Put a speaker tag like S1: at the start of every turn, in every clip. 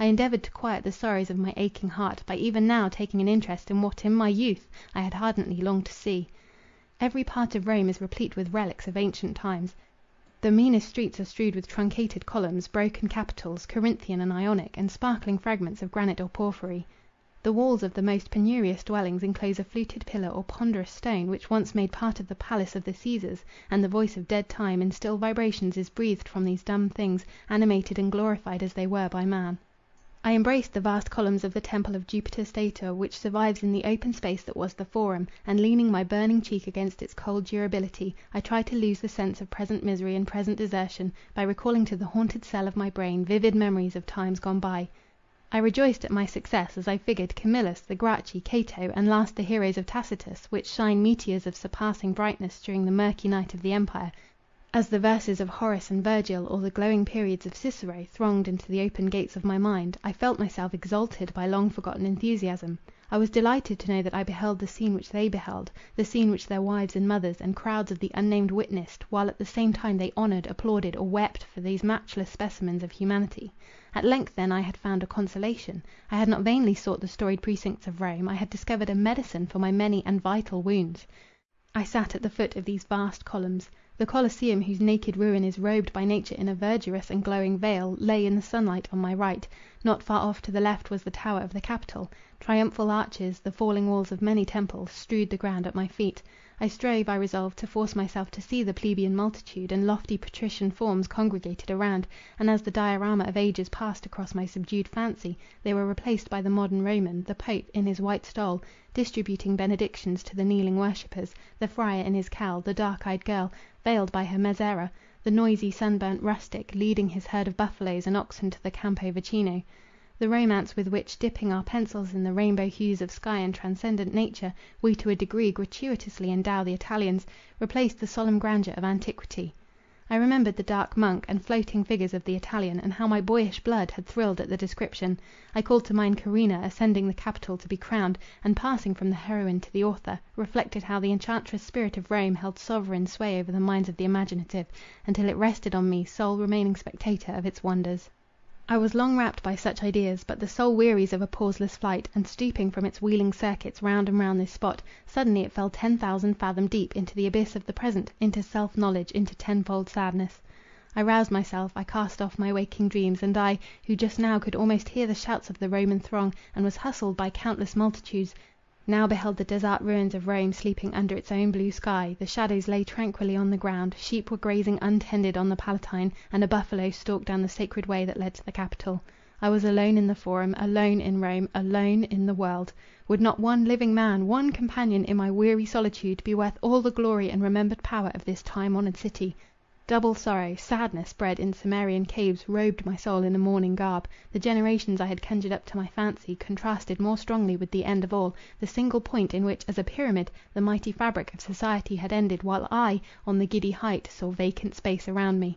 S1: I endeavoured to quiet the sorrows of my aching heart, by even now taking an interest in what in my youth I had ardently longed to see. Every part of Rome is replete with relics of ancient times. The meanest streets are strewed with truncated columns, broken capitals, Corinthian and Ionic, and sparkling fragments of granite or porphyry. The walls of the most penurious dwellings enclose a fluted pillar or ponderous stone, which once made part of the palace of the Caesars, and the voice of dead time in still vibrations is breathed from these dumb things, animated and glorified as they were by man. I embraced the vast columns of the temple of Jupiter Stator, which survives in the open space that was the Forum, and leaning my burning cheek against its cold durability, I tried to lose the sense of present misery and present desertion, by recalling to the haunted cell of my brain vivid memories of times gone by. I rejoiced at my success, as I figured Camillus, the Gracchi, Cato, and last the heroes of Tacitus, which shine meteors of surpassing brightness during the murky night of the empire, as the verses of Horace and Virgil, or the glowing periods of Cicero, thronged into the open gates of my mind. I felt myself exalted by long-forgotten enthusiasm. I was delighted to know that I beheld the scene which they beheld, the scene which their wives and mothers, and crowds of the unnamed witnessed, while at the same time they honoured, applauded, or wept for these matchless specimens of humanity. At length then I had found a consolation. I had not vainly sought the storied precincts of Rome. I had discovered a medicine for my many and vital wounds. I sat at the foot of these vast columns. The Colosseum, whose naked ruin is robed by nature in a verdurous and glowing veil, lay in the sunlight on my right. Not far off to the left was the tower of the Capitol. Triumphal arches, the falling walls of many temples, strewed the ground at my feet. I resolved, to force myself to see the plebeian multitude and lofty patrician forms congregated around, and as the diorama of ages passed across my subdued fancy, they were replaced by the modern Roman, the Pope, in his white stole, distributing benedictions to the kneeling worshippers, the friar in his cowl, the dark-eyed girl, veiled by her mezzera, the noisy sunburnt rustic, leading his herd of buffaloes and oxen to the Campo Vaccino. The romance with which, dipping our pencils in the rainbow hues of sky and transcendent nature, we to a degree gratuitously endow the Italians, replaced the solemn grandeur of antiquity. I remembered the dark monk and floating figures of the Italian, and how my boyish blood had thrilled at the description. I called to mind Corinna ascending the Capitol to be crowned, and passing from the heroine to the author, reflected how the enchantress spirit of Rome held sovereign sway over the minds of the imaginative, until it rested on me, sole remaining spectator of its wonders. I was long wrapped by such ideas, but the soul wearies of a pauseless flight, and stooping from its wheeling circuits round and round this spot, suddenly it fell 10,000 fathom deep into the abyss of the present, into self-knowledge, into tenfold sadness. I roused myself, I cast off my waking dreams, and I, who just now could almost hear the shouts of the Roman throng, and was hustled by countless multitudes, now beheld the desert ruins of Rome sleeping under its own blue sky. The shadows lay tranquilly on the ground, sheep were grazing untended on the Palatine, and a buffalo stalked down the sacred way that led to the Capitol. I was alone in the Forum, alone in Rome, alone in the world. Would not one living man, one companion in my weary solitude, be worth all the glory and remembered power of this time-honoured city? Double sorrow, sadness bred in Cimmerian caves, robed my soul in a mourning garb. The generations I had conjured up to my fancy, contrasted more strongly with the end of all, the single point in which, as a pyramid, the mighty fabric of society had ended, while I, on the giddy height, saw vacant space around me.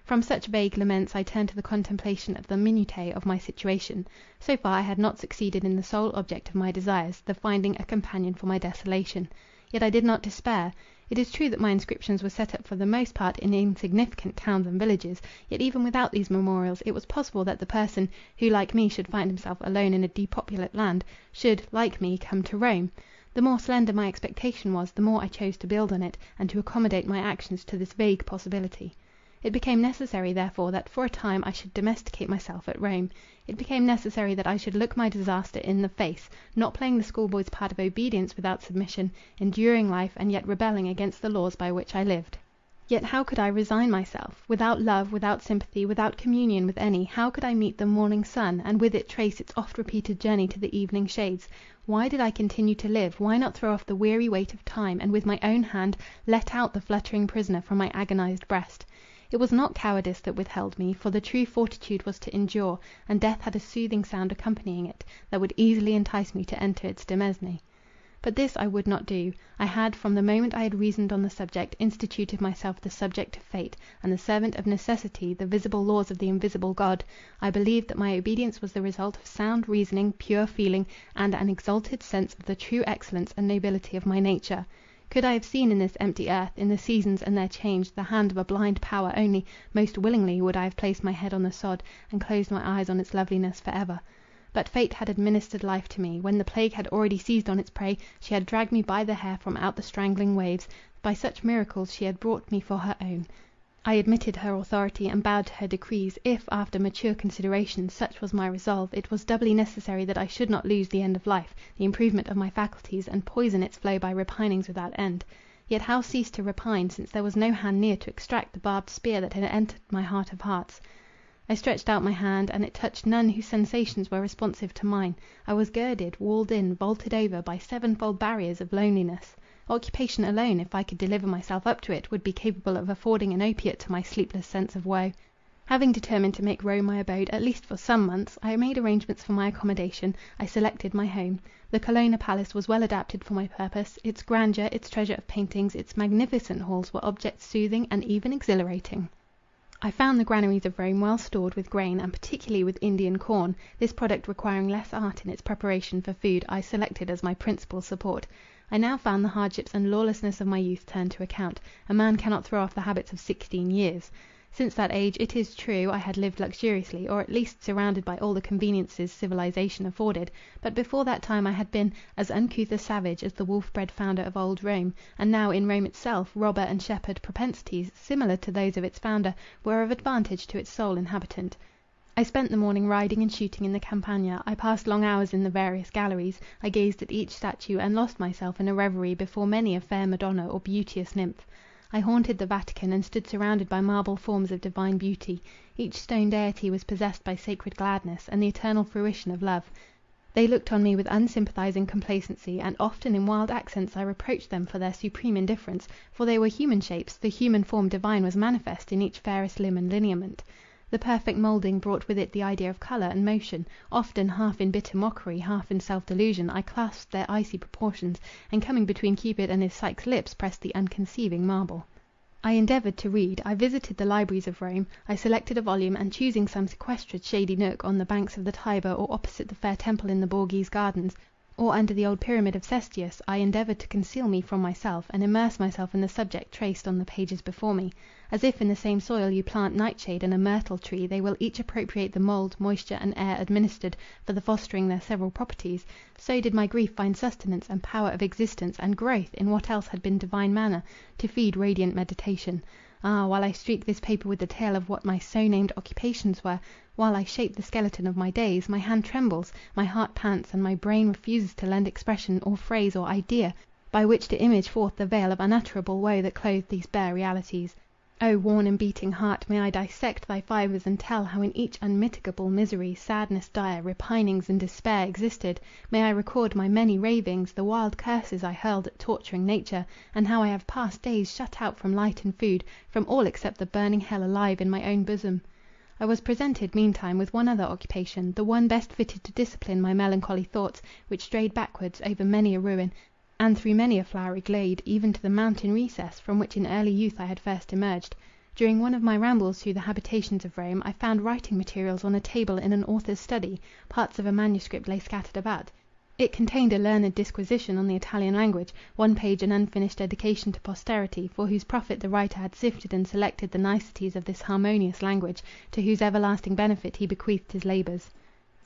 S1: From such vague laments I turned to the contemplation of the minutiae of my situation. So far I had not succeeded in the sole object of my desires, the finding a companion for my desolation. Yet I did not despair. It is true that my inscriptions were set up for the most part in insignificant towns and villages, yet even without these memorials, it was possible that the person, who like me should find himself alone in a depopulate land, should, like me, come to Rome. The more slender my expectation was, the more I chose to build on it, and to accommodate my actions to this vague possibility. It became necessary, therefore, that for a time I should domesticate myself at Rome. It became necessary that I should look my disaster in the face, not playing the schoolboy's part of obedience without submission, enduring life, and yet rebelling against the laws by which I lived. Yet how could I resign myself? Without love, without sympathy, without communion with any, how could I meet the morning sun, and with it trace its oft-repeated journey to the evening shades? Why did I continue to live? Why not throw off the weary weight of time, and with my own hand let out the fluttering prisoner from my agonized breast? It was not cowardice that withheld me, for the true fortitude was to endure, and death had a soothing sound accompanying it, that would easily entice me to enter its demesne. But this I would not do. I had, from the moment I had reasoned on the subject, instituted myself the subject of fate, and the servant of necessity, the visible laws of the invisible God. I believed that my obedience was the result of sound reasoning, pure feeling, and an exalted sense of the true excellence and nobility of my nature. Could I have seen in this empty earth, in the seasons and their change, the hand of a blind power only, most willingly would I have placed my head on the sod, and closed my eyes on its loveliness for ever. But fate had administered life to me. When the plague had already seized on its prey, she had dragged me by the hair from out the strangling waves. By such miracles she had brought me for her own. I admitted her authority, and bowed to her decrees. If, after mature consideration, such was my resolve, it was doubly necessary that I should not lose the end of life, the improvement of my faculties, and poison its flow by repinings without end. Yet how cease to repine, since there was no hand near to extract the barbed spear that had entered my heart of hearts? I stretched out my hand, and it touched none whose sensations were responsive to mine. I was girded, walled in, vaulted over, by sevenfold barriers of loneliness. Occupation alone, if I could deliver myself up to it, would be capable of affording an opiate to my sleepless sense of woe. Having determined to make Rome my abode, at least for some months, I made arrangements for my accommodation. I selected my home. The Colonna Palace was well adapted for my purpose. Its grandeur, its treasure of paintings, its magnificent halls were objects soothing and even exhilarating. I found the granaries of Rome well stored with grain, and particularly with Indian corn. This product, requiring less art in its preparation for food, I selected as my principal support. I now found the hardships and lawlessness of my youth turned to account. A man cannot throw off the habits of 16 years. Since that age, it is true, I had lived luxuriously, or at least surrounded by all the conveniences civilization afforded; but before that time I had been as uncouth a savage as the wolf-bred founder of old Rome; and now, in Rome itself, robber and shepherd propensities, similar to those of its founder, were of advantage to its sole inhabitant. I spent the morning riding and shooting in the Campagna. I passed long hours in the various galleries. I gazed at each statue, and lost myself in a reverie before many a fair Madonna or beauteous nymph. I haunted the Vatican, and stood surrounded by marble forms of divine beauty. Each stone deity was possessed by sacred gladness, and the eternal fruition of love. They looked on me with unsympathizing complacency, and often in wild accents I reproached them for their supreme indifference, for they were human shapes, the human form divine was manifest in each fairest limb and lineament. The perfect moulding brought with it the idea of colour and motion. Often, half in bitter mockery, half in self-delusion, I clasped their icy proportions, and coming between Cupid and his Psyche's lips, pressed the unconceiving marble. I endeavoured to read. I visited the libraries of Rome. I selected a volume, and choosing some sequestered shady nook on the banks of the Tiber, or opposite the fair temple in the Borghese gardens, or under the old pyramid of Cestius, I endeavoured to conceal me from myself, and immerse myself in the subject traced on the pages before me. As if in the same soil you plant nightshade and a myrtle tree, they will each appropriate the mould, moisture, and air administered for the fostering their several properties, so did my grief find sustenance and power of existence and growth in what else had been divine manna, to feed radiant meditation. Ah, while I streak this paper with the tale of what my so-named occupations were, while I shape the skeleton of my days, my hand trembles, my heart pants, and my brain refuses to lend expression, or phrase, or idea, by which to image forth the veil of unutterable woe that clothed these bare realities. O worn and beating heart, may I dissect thy fibres, and tell how in each unmitigable misery, sadness dire, repinings and despair existed; may I record my many ravings, the wild curses I hurled at torturing nature, and how I have passed days shut out from light and food, from all except the burning hell alive in my own bosom. I was presented, meantime, with one other occupation, the one best fitted to discipline my melancholy thoughts, which strayed backwards over many a ruin, and through many a flowery glade, even to the mountain recess, from which in early youth I had first emerged. During one of my rambles through the habitations of Rome, I found writing materials on a table in an author's study. Parts of a manuscript lay scattered about. It contained a learned disquisition on the Italian language, one page an unfinished dedication to posterity, for whose profit the writer had sifted and selected the niceties of this harmonious language, to whose everlasting benefit he bequeathed his labours.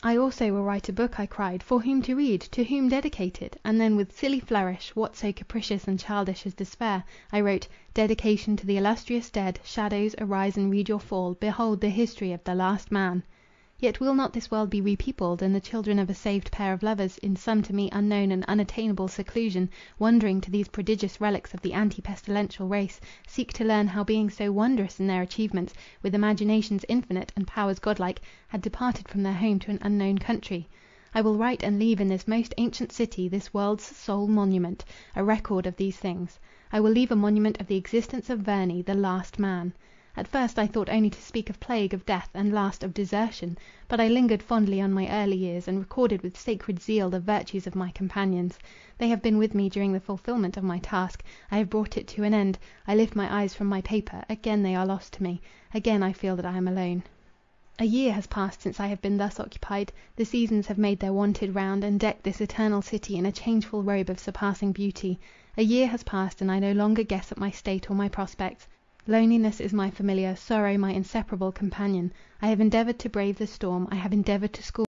S1: I also will write a book, I cried. For whom to read? To whom dedicate it? And then with silly flourish, what so capricious and childish as despair, I wrote, Dedication to the illustrious dead. Shadows, arise and read your fall. Behold the history of the last man. Yet will not this world be repeopled, and the children of a saved pair of lovers, in some to me unknown and unattainable seclusion, wandering to these prodigious relics of the anti-pestilential race, seek to learn how beings so wondrous in their achievements, with imaginations infinite and powers godlike, had departed from their home to an unknown country? I will write and leave in this most ancient city, this world's sole monument, a record of these things. I will leave a monument of the existence of Verney, the last man. At first I thought only to speak of plague, of death, and last of desertion; but I lingered fondly on my early years, and recorded with sacred zeal the virtues of my companions. They have been with me during the fulfilment of my task. I have brought it to an end. I lift my eyes from my paper; again they are lost to me; again I feel that I am alone. A year has passed since I have been thus occupied. The seasons have made their wonted round, and decked this eternal city in a changeful robe of surpassing beauty. A year has passed, and I no longer guess at my state or my prospects. Loneliness is my familiar, sorrow my inseparable companion. I have endeavoured to brave the storm, I have endeavoured to school